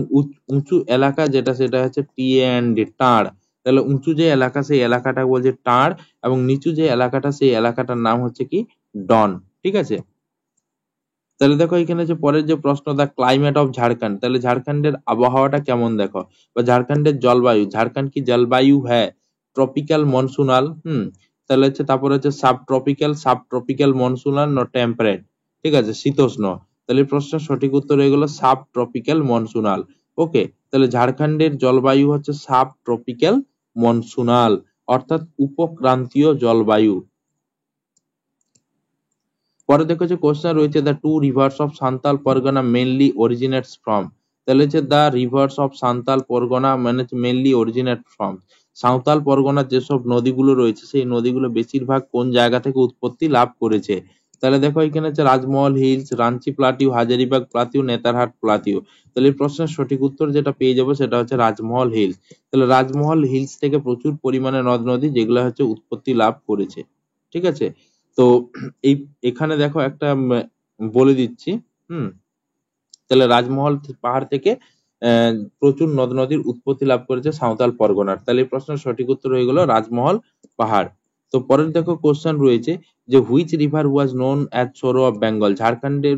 উঁচু এলাকা যেটা সেটা হচ্ছে টি এন্ড টাঁড়। তাহলে উঁচু যে এলাকা সেই এলাকাটা বলছে টাঁড়, এবং নিচু যে এলাকাটা সেই এলাকাটার নাম হচ্ছে কি ডন। ঠিক আছে, তাহলে দেখো এখানে যে পরের যে প্রশ্ন দা ক্লাইমেট অফ ঝাড়খণ্ড, তাহলে ঝাড়খণ্ডের আবহাওয়াটা কেমন দেখো, বা ঝাড়খণ্ডের জলবায়ু, ঝাড়খণ্ড কি জলবায়ু হ্যাঁ ট্রপিক্যাল মনসুনাল, তাহলে হচ্ছে তারপরে হচ্ছে সাব ট্রপিক্যাল মনসুনাল ন টেম্পারেট, ঠিক আছে শীতোষ্ণ। তাহলে এই প্রশ্নের সঠিক উত্তর হয়ে গেল সাব ট্রপিক্যাল মনসুনাল। ওকে, তাহলে ঝাড়খণ্ডের জলবায়ু হচ্ছে সাব ট্রপিক্যাল মনসুনাল, অর্থাৎ উপক্রান্তীয় জলবায়ু। পরে দেখো যে কোশ্চেন রয়েছে the two rivers of Santhal Pargana mainly originates from, তাহলে হচ্ছে the rivers of Santhal Pargana মানে মেনলি অরিজিনেট ফ্রম, সাঁওতাল পরগনার যেসব নদীগুলো রয়েছে সেই নদীগুলো বেশিরভাগ কোন জায়গা থেকে উৎপত্তি লাভ করেছে। তাহলে দেখো এখানে হচ্ছে Rajmahal hills, Ranchi plateau, Hazaribagh plateau, Netarhat plateau. তাহলে এই প্রশ্নের সঠিক উত্তর যেটা পেয়ে যাবো সেটা হচ্ছে রাজমহল হিলস। তাহলে রাজমহল হিলস থেকে প্রচুর পরিমাণে নদ নদী যেগুলো হচ্ছে উৎপত্তি লাভ করেছে। ঠিক আছে, তো এই এখানে দেখো একটা বলে দিচ্ছি। হুম তাহলে রাজমহল পাহাড় থেকে প্রচুর নদ নদীর উৎপত্তি লাভ করেছে সাঁওতাল পরগনার। তাহলে এই প্রশ্নের সঠিক উত্তর হয়ে গেল রাজমহল পাহাড়। তো পরের দেখো কোশ্চেন রয়েছে যে which river was known as sorrow of Bengal, ঝাড়খণ্ডের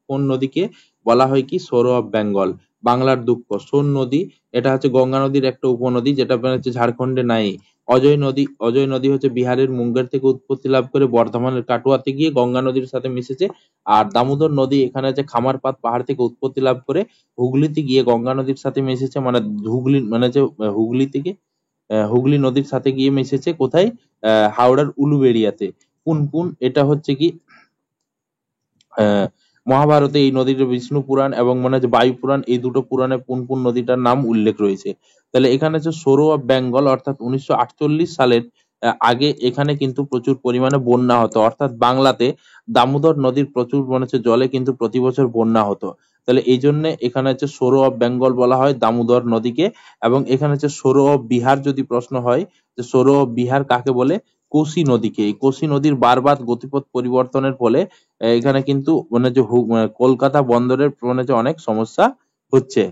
কোন নদীকে বলা হয় কি সরো অফ বেঙ্গল, বাংলার দুঃখ, সোন নদী, এটা হচ্ছে গঙ্গা নদীর একটা উপনদী যেটা হচ্ছে ঝাড়খণ্ডে নাই। অজয় নদী হচ্ছে বিহারের মুঙ্গের থেকে উৎপত্তি লাভ করে বর্ধমানের কাটোয়াতে গিয়ে গঙ্গা নদীর সাথে মিশেছে। আর দামোদর নদী এখানে হচ্ছে খামারপাত পাহাড় থেকে উৎপত্তি লাভ করে হুগলিতে গিয়ে গঙ্গা নদীর সাথে মিশেছে, মানে হুগলি মানে যে হুগলি থেকে হুগলি নদীর সাথে গিয়ে মিশেছে কোথায়, হাওড়ার উলুবেড়িয়াতে। পুনপুন এটা হচ্ছে কি মহাভারতে এই নদীর বিষ্ণু পুরাণ এবং মনে হচ্ছে বায়ু পুরাণ, এই দুটো পুরাণে পুনপুন নদীটার নাম উল্লেখ রয়েছে। তাহলে এখানে হচ্ছে সরো অফ বেঙ্গল, অর্থাৎ 1948 সালের আগে এখানে কিন্তু প্রচুর পরিমাণে বন্যা হতো, অর্থাৎ বাংলাতে দামোদর নদীর প্রচুর মনে হচ্ছে জলে কিন্তু প্রতি বছর বন্যা হতো। তাহলে এই জন্য এখানে হচ্ছে সরো অফ বেঙ্গল বলা হয় দামোদর নদীকে। এবং এখানে হচ্ছে সরো অফ বিহার যদি প্রশ্ন হয়, যে সরো অফ বিহার কাকে বলে, কোসি নদীকে। এই কোসি নদীর বারবার গতিপথ পরিবর্তনের ফলে এখানে কিন্তু মানে যে কলকাতা বন্দরের মানে যে অনেক সমস্যা হচ্ছে।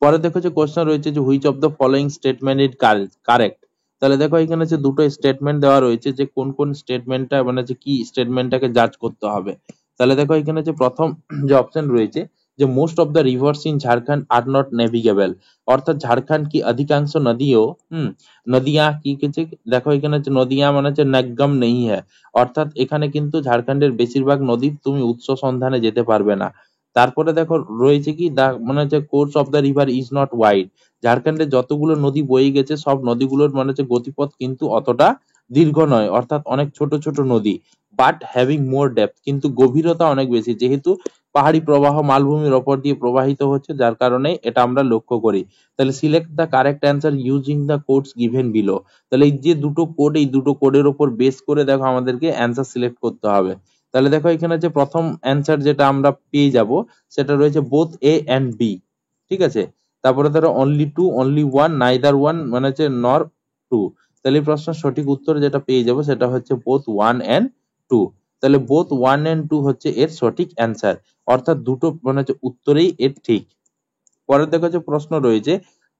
পরে দেখো যে কোশ্চেন রয়েছে যে which of the following statement is correct, তাহলে দেখো এখানে যে দুটো স্টেটমেন্ট দেওয়া রয়েছে যে কোন কোন স্টেটমেন্টটা মানে যে কি স্টেটমেন্টটাকে জাজ করতে হবে। তাহলে দেখো এখানে যে প্রথম যে অপশন রয়েছে যে most of the rivers in Jharkhand are not navigable, অর্থাৎ ঝাড়খণ্ড কি अधिकांश नदियों নদিয়াঁ কি কিছু, দেখো এখানে হচ্ছে নদিয়াঁ মানে হচ্ছে নগম নেই হ্যাঁ, অর্থাৎ এখানে কিন্তু ঝাড়খণ্ডের বেশিরভাগ নদীর তুমি উৎস সন্ধানে যেতে পারবে না। তারপরে দেখো রয়েছে কি দা মানে হচ্ছে course of the river is not wide, ঝাড়খণ্ডে যতগুলো নদী বয়ে গেছে সব নদীগুলোর মানে হচ্ছে গতিপথ কিন্তু অতটা দীর্ঘ নয়, অর্থাৎ অনেক ছোট ছোট নদী, বাট হ্যাভিং মোর ডেপথ, কিন্তু গভীরতা অনেক বেশি, যেহেতু পাহাড়ি প্রবাহ মালভূমির ওপর দিয়ে প্রবাহিত হচ্ছে যার কারণে এটা আমরা লক্ষ্য করি। তাহলে select the correct answer using the codes given below, তাহলে এই যে দুটো কোড এই দুটো কোডের উপর বেস করে দেখো আমাদেরকে অ্যান্সার সিলেক্ট করতে হবে। তাহলে দেখো এখানে যে প্রথম অ্যান্সার যেটা আমরা পেয়ে যাব সেটা রয়েছে বোথ এ এন্ড বি। ঠিক আছে, তারপরে ধরো only two, only one, neither one মানে হচ্ছে নর টু। তাহলে এই প্রশ্নের সঠিক উত্তর যেটা পেয়ে যাব সেটা হচ্ছে বোথ ওয়ান এন্ড টু। তাহলে বোথ ওয়ান এন্ড টু হচ্ছে এর সঠিক অ্যান্সার, অর্থাৎ দুটো মানে হচ্ছে উত্তরেই এর ঠিক। পরের দেখো যে প্রশ্ন রয়েছে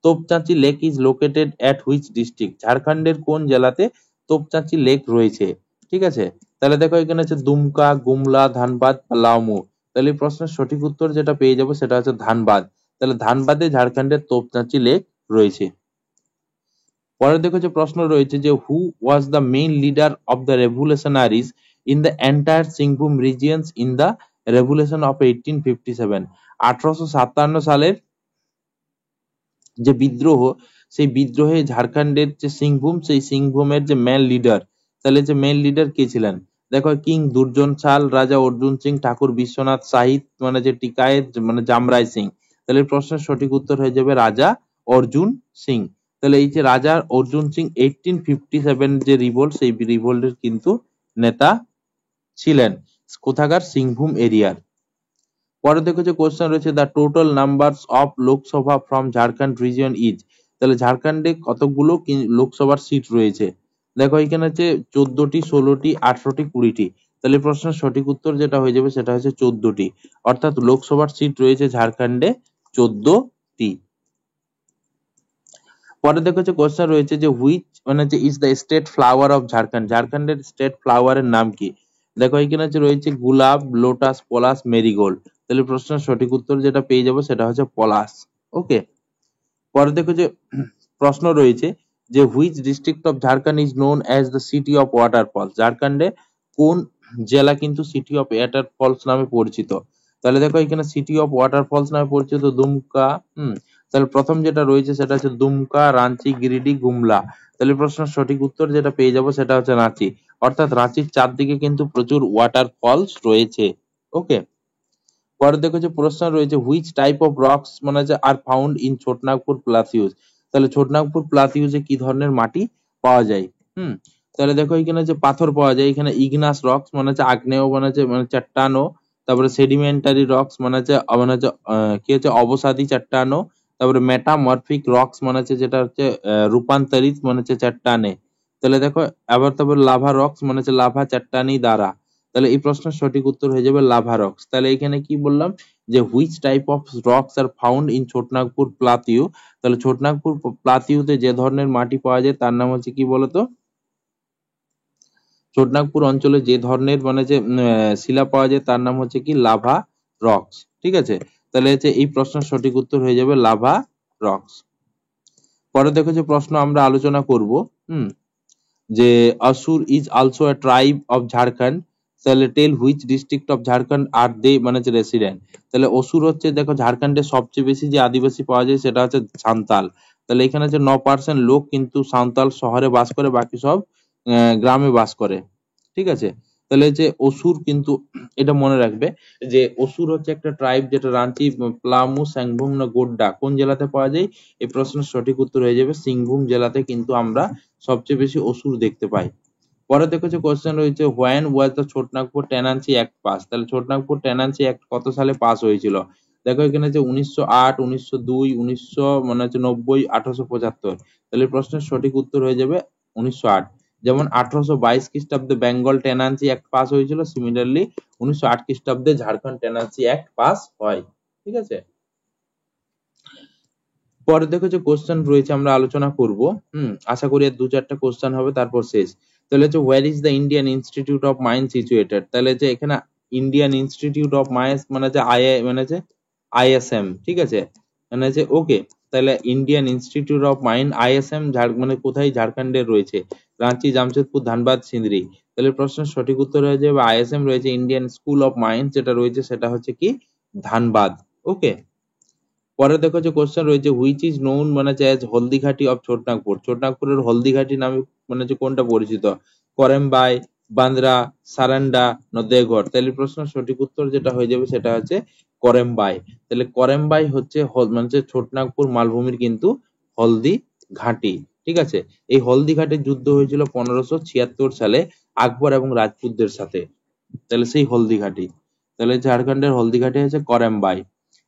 Topchanchi lake is located at which district, ঝাড়খণ্ডের কোন জেলাতে তোপচাঁচি লেক রয়েছে। ঠিক আছে, তাহলে দেখো এখানে হচ্ছে দুমকা, গুমলা, ধানবাদ, লাউমু। তাহলে এই প্রশ্নের সঠিক উত্তর যেটা পেয়ে যাবো সেটা হচ্ছে ধানবাদ। তাহলে ধানবাদে ঝাড়খণ্ডের তোপচাঁচি লেক রয়েছে। পরে দেখো যে প্রশ্ন রয়েছে যে who was the main leader of the revolutionaries in the entire Singhbhum regions in the revolution of 1857। 1857 সালের যে বিদ্রোহ, সেই বিদ্রোহে ঝাড়খণ্ডের যে সিংভূম, সেই সিংভূমের যে মেন লিডার, তাহলে যে মেন লিডার কে ছিলেন? দেখো, কিং দুর্জন সাল, রাজা অর্জুন সিং, ঠাকুর বিশ্বনাথ সাহিত, মানে যে টিকায়েত, মানে জামরাই সিং। তাহলে এই প্রশ্নের সঠিক উত্তর হয়ে যাবে রাজা অর্জুন সিং। তাহলে এই যে রাজা অর্জুন সিং 1857 যে রিভোল্ট, সেই রিভোল্টের কিন্তু নেতা ছিলেন। কোথাকার? সিংভূম এরিয়ার। পরে দেখো যে কোশ্চেন রয়েছে, the total numbers of Lok Sabha from Jharkhand region is. তাহলে ঝাড়খণ্ডে কতগুলো লোকসভার সিট রয়েছে? দেখো এখানে হচ্ছে 14টি, 16টি, 18টি, 20টি। তাহলে প্রশ্নের সঠিক উত্তর যেটা হয়ে যাবে সেটা হচ্ছে 14টি। অর্থাৎ লোকসভার সিট রয়েছে ঝাড়খণ্ডে 14টি। পরে দেখো যে কোশ্চেন রয়েছে যে হুইচ, মানে যে is the state flower of Jharkhand. ঝাড়খণ্ডের স্টেট ফ্লাওয়ারের নাম কি? দেখো এখানে যে রয়েছে গোলাপ, লোটাস, পলাশ, মেরিগোল্ড। তাহলে প্রশ্নের সঠিক উত্তর যেটা পেয়ে যাবো সেটা হচ্ছে পলাশ। ওকে। পরে দেখো যে প্রশ্ন রয়েছে যে which district of Jharkhand is known as the city of waterfalls. ঝাড়খণ্ডে কোন জেলা কিন্তু সিটি অফ ওয়াটারফলস নামে পরিচিত? তাহলে দেখো এখানে সিটি অফ ওয়াটারফলস নামে পরিচিত দুমকা। তাহলে প্রথম যেটা রয়েছে সেটা হচ্ছে দুমকা, রাঁচি, গিরিডি, গুমলা। তাহলে প্রশ্নের সঠিক উত্তর যেটা পেয়ে যাবো সেটা হচ্ছে রাঁচি। অর্থাৎ রাঁচির চারদিকে কিন্তু প্রচুর ওয়াটারফলস রয়েছে। ওকে। পরে দেখো যে প্রশ্ন রয়েছে হুইচ টাইপ অফ রকস, মানে যে আর ফাউন্ড ইন ছোটনাগপুর প্লাসিউস। তাহলে ছোটনাগপুর প্লাসিউসে কি ধরনের মাটি পাওয়া যায়? তাহলে দেখো এখানে যে পাথর পাওয়া যায়, এখানে ইগনাস রকস, মানে হচ্ছে আগ্নেয়, মানে চট্টানো। তারপরে সেডিমেন্টারি রকস, কি হচ্ছে অবসাদী চট্টানো। তারপরে মেটামরফিক রকস, মানে হচ্ছে যেটা হচ্ছে রূপান্তরিত, মানে হচ্ছে চট্টানে। তাহলে দেখো আবার তারপর লাভা রকস, মানে হচ্ছে লাভা চট্টানি দ্বারা। তাহলে এই প্রশ্নের সঠিক উত্তর হয়ে যাবে লাভা রকস। তাহলে এখানে কি বললাম যে which type of rocks are found in Chotanagpur plateau. তাহলে ছোটনাগপুর প্লাতিউতে যে ধরনের মাটি পাওয়া যায় তার নাম হচ্ছে কি বলতো? ছোটনাগপুর অঞ্চলে যে ধরনের, মানে যে শিলা পাওয়া যায় তার নাম হচ্ছে কি লাভা রকস। ঠিক আছে। তাহলে হচ্ছে এই প্রশ্নের সঠিক উত্তর হয়ে যাবে লাভা রকস। পরে দেখো যে প্রশ্ন আমরা আলোচনা করব যে Asur is also a tribe of Jharkhand. তাহলে tell which district of Jharkhand are they, মানে যে রেসিডেন্ট। তাহলে অসুর হচ্ছে, দেখো ঝাড়খণ্ডে সবচেয়ে বেশি যে আদিবাসী পাওয়া যায় সেটা হচ্ছে সাঁওতাল। তাহলে এখানে যে 9% লোক কিন্তু সাঁওতাল শহরে বাস করে, বাকি সব গ্রামে বাস করে। ঠিক আছে। তাহলে যে অসুর কিন্তু এটা মনে রাখবে যে অসুর হচ্ছে একটা ট্রাইব, যেটা রাঁচি, প্লামু, সাংভূম না গোড্ডা কোন জেলাতে পাওয়া যায়? এই প্রশ্নের সঠিক উত্তর হয়ে যাবে সিংভূম জেলাতে কিন্তু আমরা সবচেয়ে বেশি অসুর দেখতে পাই। পরে দেখো যে কোশ্চেন রয়েছে when was the Chotanagpur tenancy act pass. তাহলে ছোটনাগপুর টেনান্সি অ্যাক্ট কত সালে পাস হয়েছিল? দেখো এখানে যে 1908, 1902, 1990, 1875। তাহলে প্রশ্নের সঠিক উত্তর হয়ে যাবে 1908। যেমন 1822 খ্রিস্টাব্দে বেঙ্গল টেনান্সি অ্যাক্ট পাস হয়েছিল, সিমিলারলি 1908 খ্রিস্টাব্দে ঝাড়খণ্ড টেনান্সি অ্যাক্ট পাস হয়। ঠিক আছে। পরে দেখো যে কোশ্চেন রয়েছে আমরা আলোচনা করব। আশা করি আর 2-4টা কোশ্চেন হবে, তারপর শেষ। তাহলে হচ্ছে where is the Indian institute of mines situated. তাহলে যে এখানে ইন্ডিয়ান ইনস্টিটিউট অফ মাইন্স, মানে যে আইএসএম। ঠিক আছে। মানে যে ওকে। তাহলে Indian institute of mind ISM মানে কোথায়? ঝাড়খণ্ডে রয়েছে, রাঁচি, জামশেদপুর, ধানবাদ, সিন্দ্রি। তাহলে প্রশ্নের সঠিক উত্তর হয়ে যাবে আইএসএম রয়েছে ইন্ডিয়ান স্কুল অফ মাইন্স, যেটা রয়েছে সেটা হচ্ছে কি ধানবাদ। ওকে। পরে দেখো যে কোশ্চেন রয়েছে হুইচ ইজ নোন, মানে অ্যাজ হলদিঘাটি অফ ছোটনাগপুর। ছোটনাগপুরের হলদিঘাটি নামে মানে কোনটা পরিচিত? করেমবাই, বান্দ্রা, সারান্ডা না দেওঘর। তাহলে প্রশ্নের সঠিক উত্তর যেটা হয়ে যাবে সেটা হচ্ছে করেমবাই। তাহলে করেমবাই হচ্ছে ছোটনাগপুর মালভূমির কিন্তু হলদি ঘাটি। ঠিক আছে। এই হলদি ঘাটির যুদ্ধ হয়েছিল 1576 সালে আকবর এবং রাজপুতদের সাথে। তাহলে সেই হলদি ঘাটি। তাহলে ঝাড়খণ্ডের হলদি ঘাটি হচ্ছে করেমবাই।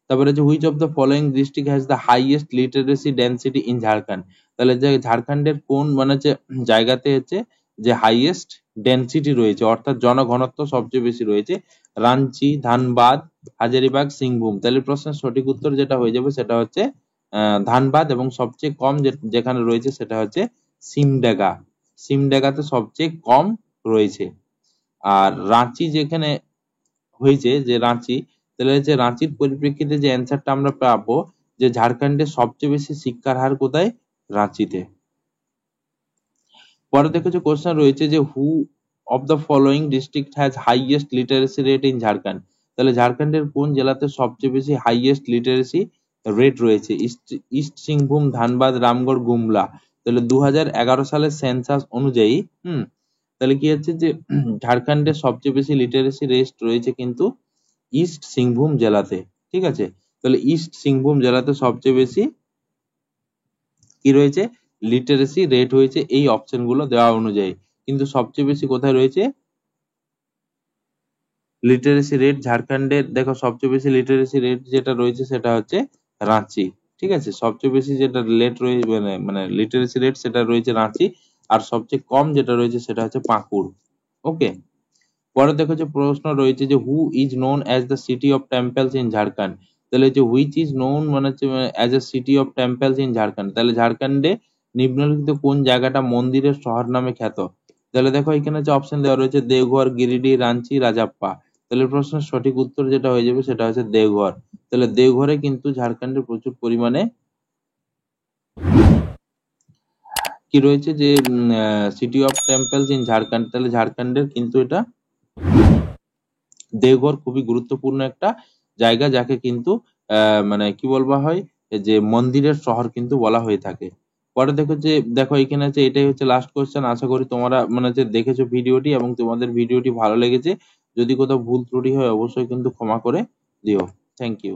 তারপরে যে which of the following district has the highest literacy density in Jharkhand. তাহলে যে ঝাড়খণ্ডের কোন, মানে যে জায়গাতে হচ্ছে যে হাইয়েস্ট ডেনসিটি রয়েছে, অর্থাৎ জনঘনত্ব সবচেয়ে বেশি রয়েছে? রাঞ্চি, ধানবাদ, হাজারিবাগ, সিংভূম। তাহলে প্রশ্নের সঠিক উত্তর যেটা হয়ে যাবে সেটা হচ্ছে ধানবাদ, এবং সবচেয়ে কম যেখানে রয়েছে সেটা হচ্ছে সিমডেগা। সিমডেগাতে সবচেয়ে কম রয়েছে। আর রাঁচি যেখানে হয়েছে, যে রাঁচি, তাহলে হচ্ছে রাঁচির পরিপ্রেক্ষিতে যে অ্যান্সারটা আমরা পাবো যে ঝাড়খণ্ডের সবচেয়ে বেশি শিক্ষার হার কোথায়? রাঁচিতে। পরে দেখো যে কোশ্চেন রয়েছে যে হু of the following district has highest literacy rate in Jharkhand? তাহলে ঝাড়খণ্ডের কোন জেলাতে সবচেয়ে বেশি হাইয়েস্ট লিটারেসি রেট রয়েছে? ইস্ট সিংভূম, ধানবাদ, রামগড়, গুমলা। তাহলে 2011 সালের সেন্সাস অনুযায়ী তাহলে কি হচ্ছে যে ঝাড়খণ্ডের সবচেয়ে বেশি লিটারেসি রেট রয়েছে কিন্তু ইস্ট সিংভূম জেলাতে। ঠিক আছে, তাহলে ইস্ট সিংভূম জেলাতে সবচেয়ে বেশি কি রয়েছে? লিটারেসি রেট হয়েছে এই অপশন গুলো দেওয়া অনুযায়ী। কিন্তু সবচেয়ে বেশি কোথায় রয়েছে লিটারেসি রেট? ঝাড়খণ্ডের দেখো সবচেয়ে বেশি লিটারেসি রেট যেটা রয়েছে সেটা হচ্ছে রাঁচি। ঠিক আছে, সবচেয়ে বেশি যেটা রেট রয়েছে মানে লিটারেসি রেট সেটা রয়েছে রাঁচি, আর সবচেয়ে কম যেটা রয়েছে সেটা হচ্ছে পাকুড়। ওকে, পরে দেখো যে প্রশ্ন রয়েছে যে who is known as the city of temples in Jharkhand? তাহলে যে হুইচ ইজ নোন মানে হচ্ছে as a city of temples in Jharkhand, তাহলে ঝাড়খণ্ডে নিম্নলিখিত কোন জায়গাটা মন্দিরের শহর নামে খ্যাত? তাহলে দেখো এখানে যে অপশন দেওয়া রয়েছে দেওঘর, গিরিডি, রাঞ্চি, রাজাপ্পা। তাহলে প্রশ্নের সঠিক উত্তর যেটা হয়ে যাবে সেটা হচ্ছে দেওঘর। তাহলে দেওঘরে কিন্তু ঝাড়খণ্ডে প্রচুর পরিমাণে কি রয়েছে যে city of temples in Jharkhand, তাহলে ঝাড়খণ্ডের কিন্তু এটা দেওঘর খুবই গুরুত্বপূর্ণ একটা জায়গা, যাকে কিন্তু মানে কি বলবা হয় যে মন্দিরের শহর কিন্তু বলা হয়ে থাকে। পরে দেখো এখানে আছে, এটাই হচ্ছে লাস্ট কোশ্চেন। আশা করি তোমরা মানে যে দেখেছো ভিডিওটি এবং তোমাদের ভিডিওটি ভালো লেগেছে। যদি কোথাও ভুল ত্রুটি হয় অবশ্যই কিন্তু ক্ষমা করে দিও। Thank you.